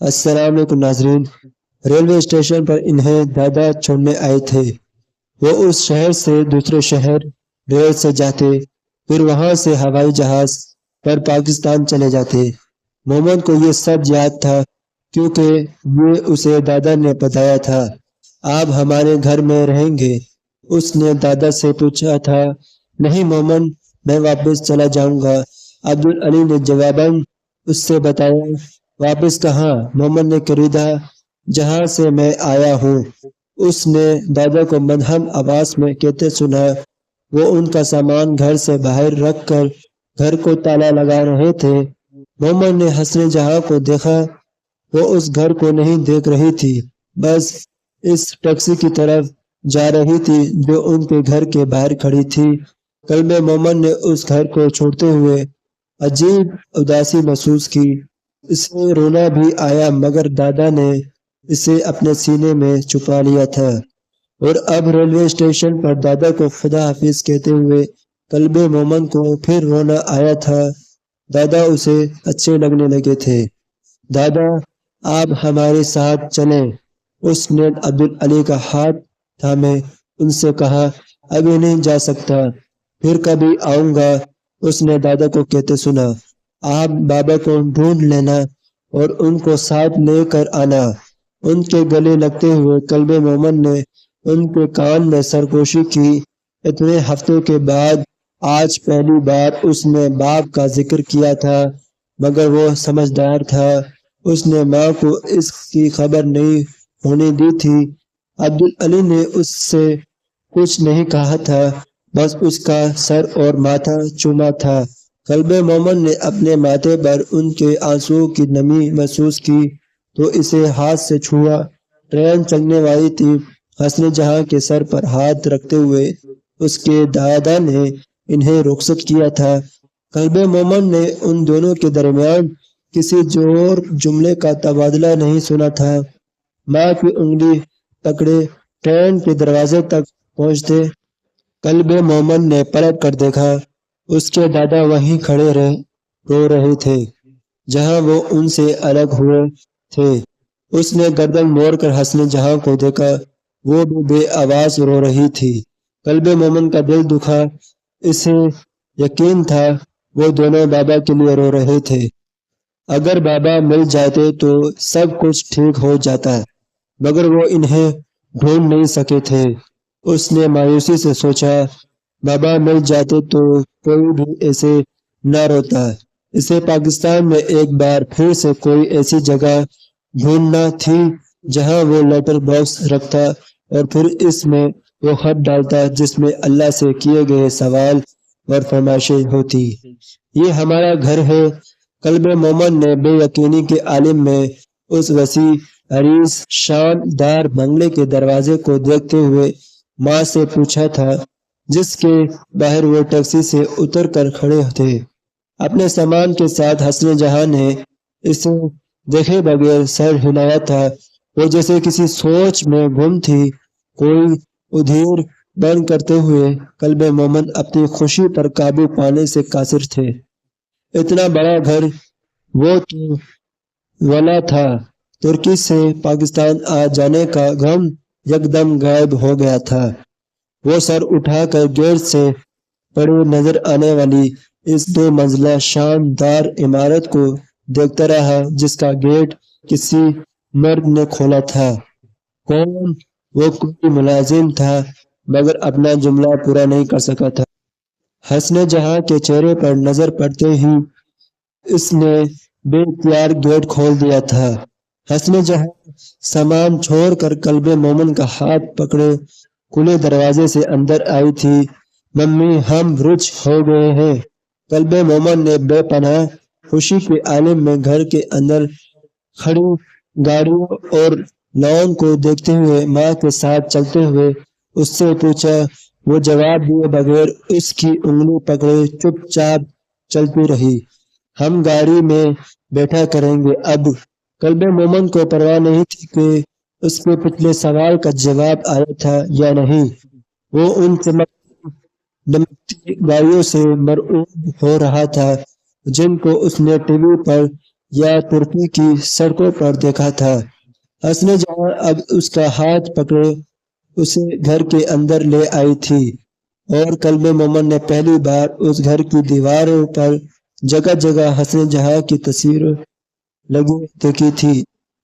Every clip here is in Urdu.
السلام علیکم ناظرین۔ ریلوے اسٹیشن پر انہیں دادا چھوڑنے آئے تھے۔ وہ اس شہر سے دوسرے شہر ریل سے جاتے، پھر وہاں سے ہوائی جہاز پر پاکستان چلے جاتے۔ مومن کو یہ سب یاد تھا کیونکہ یہ اسے دادا نے بتایا تھا۔ آپ ہمارے گھر میں رہیں گے؟ اس نے دادا سے پوچھا تھا۔ نہیں مومن، میں واپس چلا جاؤں گا، عبدالعلی نے جواباً اس سے بتایا۔ واپس کہاں؟ مومن نے کریدا، جہاں سے میں آیا ہوں، اس نے دادا کو مدھم آواز میں کہتے سنا۔ وہ ان کا سامان گھر سے باہر رکھ کر گھر کو تالا لگا رہے تھے۔ مومن نے حسن جہاں کو دیکھا۔ وہ اس گھر کو نہیں دیکھ رہی تھی، بس اس ٹیکسی کی طرف جا رہی تھی جو ان کے گھر کے باہر کھڑی تھی۔ قلب مومن نے اس گھر کو چھوڑتے ہوئے عجیب اداسی محسوس کی۔ اسے رونا بھی آیا مگر دادا نے اسے اپنے سینے میں چھپا لیا تھا۔ اور اب ریلوے اسٹیشن پر دادا کو خدا حافظ کہتے ہوئے قلب مومن کو پھر رونا آیا تھا۔ دادا اسے اچھے لگنے لگے تھے۔ دادا، آپ ہمارے ساتھ چلیں۔ اس نے عبدالعلی کا ہاتھ تھامے ان سے کہا، ابھی نہیں جا سکتا، پھر کبھی آؤں گا۔ اس نے دادا کو کہتے سنا، آپ بابا کو ڈھونڈ لینا اور ان کو ساتھ لے کر آنا۔ ان کے گلے لگتے ہوئے قلب مومن نے ان کے کان میں سرگوشی کی۔ اتنے ہفتوں کے بعد آج پہلی بار اس نے باپ کا ذکر کیا تھا، مگر وہ سمجھدار تھا۔ اس نے ماں کو اس کی خبر نہیں ہونے دی تھی۔ عبدالعلی نے اس سے کچھ نہیں کہا تھا، بس اس کا سر اور ماتھا چوما تھا۔ قلب مومن نے اپنے ماتھے پر ان کے آنسو کی نمی محسوس کی تو اسے ہاتھ سے چھوا۔ ٹرین چلنے والی تھی۔ حسن جہاں کے سر پر ہاتھ رکھتے ہوئے اس کے دادا نے انہیں رخصت کیا تھا۔ قلب مومن نے ان دونوں کے درمیان کسی جوور جملے کا تبادلہ نہیں سنا تھا۔ ماں کی انگلی پکڑے ٹرین کے دروازے تک پہنچتے قلب مومن نے پلٹ کر دیکھا۔ اس کے دادا وہیں کھڑے رو رہے تھے جہاں وہ ان سے الگ ہوئے تھے۔ اس نے گردن موڑ کر حسن جہاں کو دیکھا، وہ بھی بے آواز رو رہی تھی۔ قلب مومن کا دل دکھا۔ اسے یقین تھا وہ دونوں بابا کے لیے رو رہے تھے۔ اگر بابا مل جاتے تو سب کچھ ٹھیک ہو جاتا، مگر وہ انہیں ڈھونڈ نہیں سکے تھے۔ اس نے مایوسی سے سوچا، بابا مل جاتے تو کوئی بھی ایسے نہ روتا۔ اسے پاکستان میں ایک بار پھر سے کوئی ایسی جگہ ڈھونڈنا تھی جہاں وہ لیٹر باکس رکھتا اور پھر اس میں وہ خط ڈالتا جس میں اللہ سے کیے گئے سوال اور فرمائشیں ہوتی۔ یہ ہمارا گھر ہے۔ قلب مومن نے بے یقینی کے عالم میں اس وسیع عریض شاندار بنگلے کے دروازے کو دیکھتے ہوئے ماں سے پوچھا تھا، جس کے باہر وہ ٹیکسی سے اتر کر کھڑے تھے اپنے سامان کے ساتھ۔ حسن جہاں نے اسے دیکھے بغیر سر ہلایا تھا۔ وہ جیسے کسی سوچ میں گم تھی، کوئی ادھیر بند کرتے ہوئے۔ قلب مومن اپنی خوشی پر قابو پانے سے قاصر تھے۔ اتنا بڑا گھر، وہ تو والا تھا۔ ترکی سے پاکستان آ جانے کا غم یکدم غائب ہو گیا تھا۔ وہ سر اٹھا کر گیٹ سے پڑے نظر آنے والی اس 2 منزلہ شاندار عمارت کو دیکھتا رہا جس کا گیٹ کسی مرد نے کھولا تھا۔ کون؟ وہ کوئی ملازم تھا مگر اپنا جملہ پورا نہیں کر سکا تھا۔ حسن جہاں کے چہرے پر نظر پڑتے ہی اس نے بے اختیار گیٹ کھول دیا تھا۔ حسن جہاں سامان چھوڑ کر قلب مومن کا ہاتھ پکڑے کھلے دروازے سے اندر آئی تھی۔ ممی، ہم رچ ہو گئے ہیں۔ قلب مومن نے بے پناہ خوشی کے عالم میں گھر کے اندر کھڑی گاڑیوں اور لان کو دیکھتے ہوئے ماں کے ساتھ چلتے ہوئے اس سے پوچھا۔ وہ جواب دیے بغیر اس کی انگلی پکڑے چپ چاپ چلتی رہی۔ ہم گاڑی میں بیٹھا کریں گے اب۔ قلب مومن کو پرواہ نہیں تھی کہ اس کے پچھلے سوال کا جواب آیا تھا یا نہیں۔ وہ ان دمکتی گاڑیوں سے مرعوب ہو رہا تھا جن کو اس نے ٹی وی پر یا ترکی کی سڑکوں پر دیکھا تھا۔ حسن جہاں اب اس کا ہاتھ پکڑے اسے گھر کے اندر لے آئی تھی، اور قلب مومن نے پہلی بار اس گھر کی دیواروں پر جگہ جگہ حسن جہاں کی تصویر لگی دیکھی تھی۔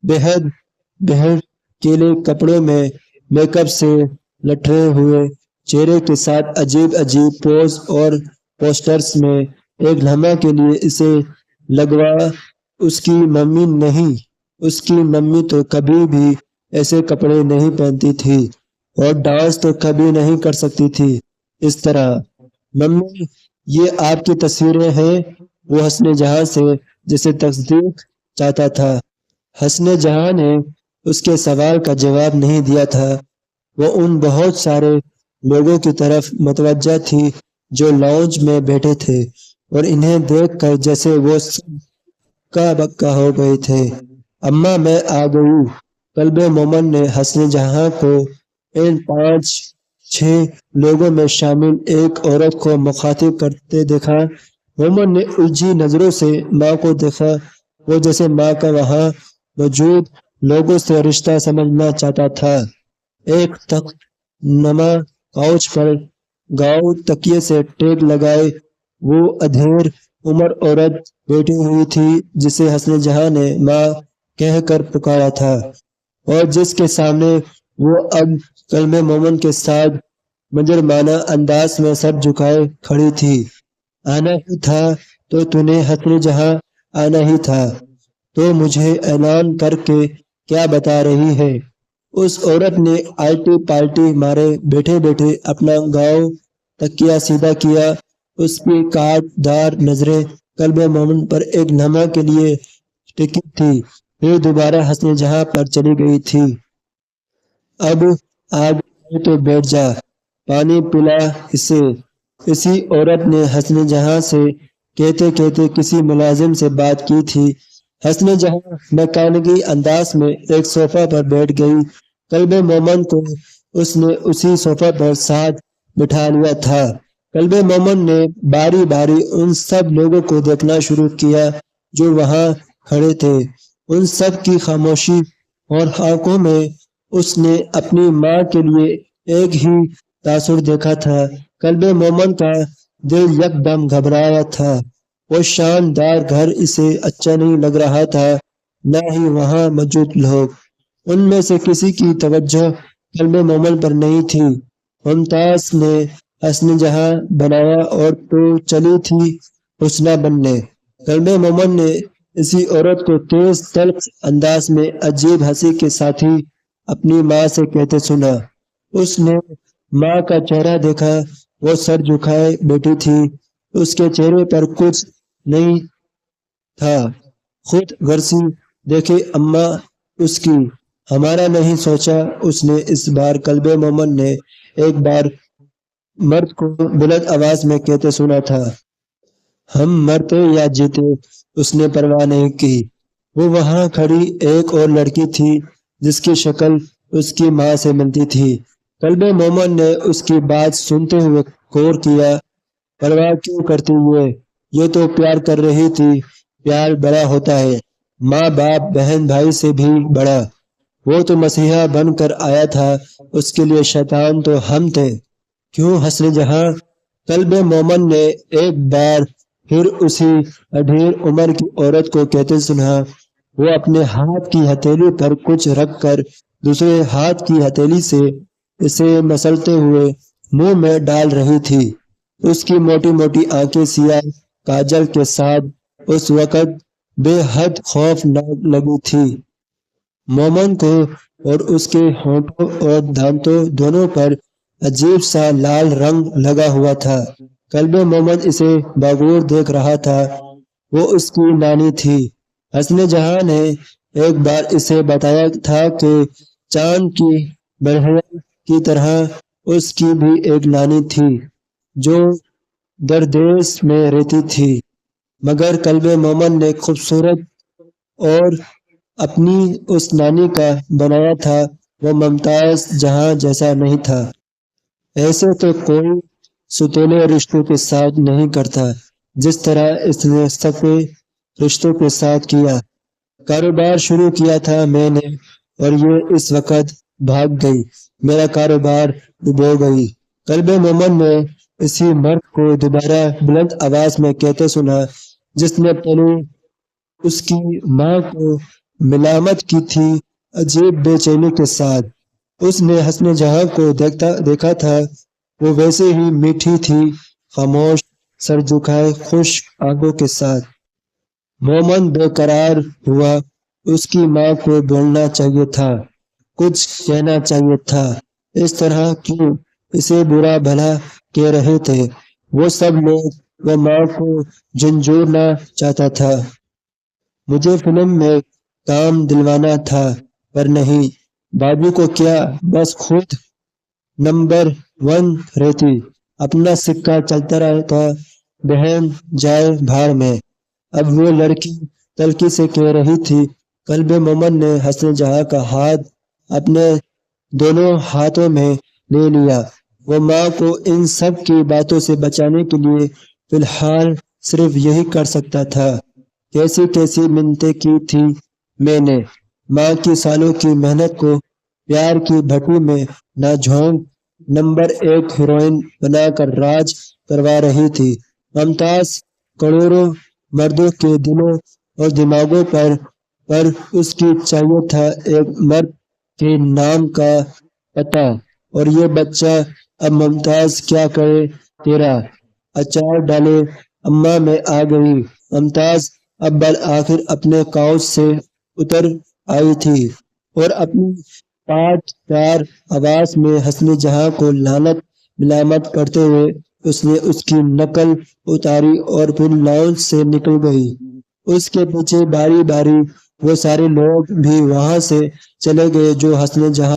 بےحد کیلے کپڑوں میں میک اپ سے لٹھے ہوئے چہرے کے ساتھ عجیب عجیب پوز اور پوسٹرز میں ایک لمحہ کے لیے اسے لگوا اس کی ممی تو کبھی بھی ایسے کپڑے نہیں پہنتی تھی اور ڈانس تو کبھی نہیں کر سکتی تھی اس طرح۔ ممی یہ آپ کی تصویریں ہیں؟ وہ حسن جہاں سے جسے تصدیق چاہتا تھا۔ حسن جہاں نے اس کے سوال کا جواب نہیں دیا تھا۔ وہ ان بہت سارے لوگوں کی طرف متوجہ تھی جو لاؤنج میں بیٹھے تھے اور انہیں دیکھ کر جیسے وہ سب کا بکا ہو گئے تھے۔ اماں میں آ گئی۔ قلب مومن نے حسن جہاں کو ان 5-6 لوگوں میں شامل ایک عورت کو مخاطب کرتے دیکھا۔ مومن نے الجھی نظروں سے ماں کو دیکھا۔ وہ جیسے ماں کا وہاں موجود لوگوں سے رشتہ سمجھنا چاہتا تھا۔ ایک تخت نما کاؤچ پر گاؤں تکیے سے ٹیک لگائے وہ ادھیر عمر عورت بیٹھی ہوئی تھی جسے حسن جہاں نے ماں کہہ کر پکارا تھا، اور جس کے سامنے وہ اب قلب مومن کے ساتھ مجرمانہ انداز میں سر جھکائے کھڑی تھی۔ آنا ہی تھا تو تُونے حسن جہاں، آنا ہی تھا تو مجھے اعلان کر کے کیا بتا رہی ہے؟ اس عورت نے آلٹی پالٹی مارے بیٹھے بیٹھے اپنا گاؤں تکیہ سیدھا کیا۔ اس کی کاٹ دار نظریں قلب مومن پر ایک لمحہ کے لیے ٹکی تھی، پھر دوبارہ حسن جہاں پر چلی گئی تھی۔ اب آگے تو بیٹھ جا، پانی پلا اسے۔ اسی عورت نے حسن جہاں سے کہتے کہتے کسی ملازم سے بات کی تھی۔ حسن جہاں میکینکی انداز میں ایک صوفہ پر بیٹھ گئی۔ قلب مومن کو اس نے اسی صوفہ پر ساتھ بٹھا لیا تھا۔ قلب مومن نے باری باری ان سب لوگوں کو دیکھنا شروع کیا جو وہاں کھڑے تھے۔ ان سب کی خاموشی اور آنکھوں میں اس نے اپنی ماں کے لیے ایک ہی تاثر دیکھا تھا۔ قلب مومن کا دل یک دم گھبرایا تھا۔ وہ شاندار گھر اسے اچھا نہیں لگ رہا تھا، نہ ہی وہاں موجود لوگ۔ ان میں سے کسی کی توجہ قلب مومن پر نہیں تھی۔ ممتاز نے حسن جہاں بنایا اور تو چلی تھی حسنہ بننے۔ قلب مومن نے اسی عورت کو تیز تلخ انداز میں عجیب ہنسی کے ساتھ ہی اپنی ماں سے کہتے سنا۔ اس نے ماں کا چہرہ دیکھا، وہ سر جھکائے بیٹھی تھی، اس کے چہرے پر کچھ نہیں تھا، خود غرضی دیکھے اماں اس کی۔ ہمارا نہیں سوچا اس نے اس بار قلب مومن نے ایک بار مرد کو بلند آواز میں کہتے سنا تھا۔ ہم مرتے یا جیتے اس نے پرواہ نہیں کی۔ وہ وہاں کھڑی ایک اور لڑکی تھی جس کی شکل اس کی ماں سے ملتی تھی۔ قلب مومن نے اس کی بات سنتے ہوئے غور کیا۔ پرواہ کیوں کرتی یہ تو پیار کر رہی تھی۔ پیار بڑا ہوتا ہے، ماں باپ بہن بھائی سے بھی بڑا۔ وہ تو مسیحا بن کر آیا تھا، اس کے لیے شیطان تو ہم تھے۔ کیوں حسن جہاں؟ قلب مومن نے ایک بار پھر اسی اڈھیر عمر کی عورت کو کہتے سنا۔ وہ اپنے ہاتھ کی ہتھیلی پر کچھ رکھ کر دوسرے ہاتھ کی ہتھیلی سے اسے مسلتے ہوئے منہ میں ڈال رہی تھی۔ اس کی موٹی موٹی آنکھیں سیاہ کاجل کے ساتھ اس وقت بے حد خوفناک لگی تھی۔ مومن کو اور اس کے ہونٹوں اور دانتوں دونوں پر عجیب سا لال رنگ لگا ہوا تھا۔ قلب مومن اسے باغور دیکھ رہا تھا۔ وہ اس کی نانی تھی۔ حسن جہاں نے ایک بار اسے بتایا تھا کہ چاند کی بڑھیا کی طرح اس کی بھی ایک نانی تھی جو دردیس میں رہتی تھی، مگر قلب مومن نے خوبصورت اور اپنی اس نانی کا بنایا تھا وہ ممتاز جہاں جیسا نہیں تھا۔ ایسے تو کوئی ستولے رشتوں کے ساتھ نہیں کرتا جس طرح اس نے صفے رشتوں کے ساتھ کیا۔ کاروبار شروع کیا تھا میں نے اور یہ اس وقت بھاگ گئی، میرا کاروبار ڈوبو گئی۔ قلب مومن نے اسی مرد کو دوبارہ بلند آواز میں کہتے سنا جس نے پہلے اس کی ماں کو ملامت کی تھی عجیب بے چینی کے ساتھ۔ اس نے حسن جہاں کو دیکھا تھا، وہ ویسے ہی میٹھی تھی، خاموش، سر جھکائے، خشک آنکھوں کے ساتھ۔ مومن بے قرار ہوا، اس کی ماں کو بولنا چاہیے تھا، کچھ کہنا چاہیے تھا، اس طرح کیوں اسے برا بھلا کہہ رہے تھے وہ سب لوگ؟ وہ ماں کو جھنجھوڑنا چاہتا تھا، مجھے فلم میں کام دلوانا تھا، پر نہیں، بابو کو کیا، بس خود نمبر 1 رہتی، اپنا سکہ چلتا رہتا، بہن جائے بھاڑ میں۔ اب وہ لڑکی تلخی سے کہہ رہی تھی۔ قلب مومن نے حسن جہاں کا ہاتھ اپنے دونوں ہاتھوں میں لے لیا۔ وہ ماں کو ان سب کی باتوں سے بچانے کے لیے فی الحال صرف یہی کر سکتا تھا۔ کیسی کیسی منتیں کی تھی میں نے، ماں کی سالوں کی محنت کو پیار کی بھٹی میں نہ جھونک نمبر 1 ہیروئن بنا کر راج کروا رہی تھی۔ ممتاز کروڑوں مردوں کے دلوں اور دماغوں پر اس کی چاہیے تھا ایک مرد کے نام کا پتہ، اور یہ بچہ اب ممتاز کیا کرے تیرا اچار ڈالے اماں میں آ گئی۔ ممتاز اب بالآخر اپنے کاؤچ سے اتر آئی تھی اور اپنی پاٹ پیار آواز میں حسن جہاں کو لعنت ملامت کرتے ہوئے اس نے اس کی نقل اتاری اور پھر لاؤنج سے نکل گئی۔ اس کے پیچھے باری باری وہ سارے لوگ بھی وہاں سے چلے گئے جو حسن جہاں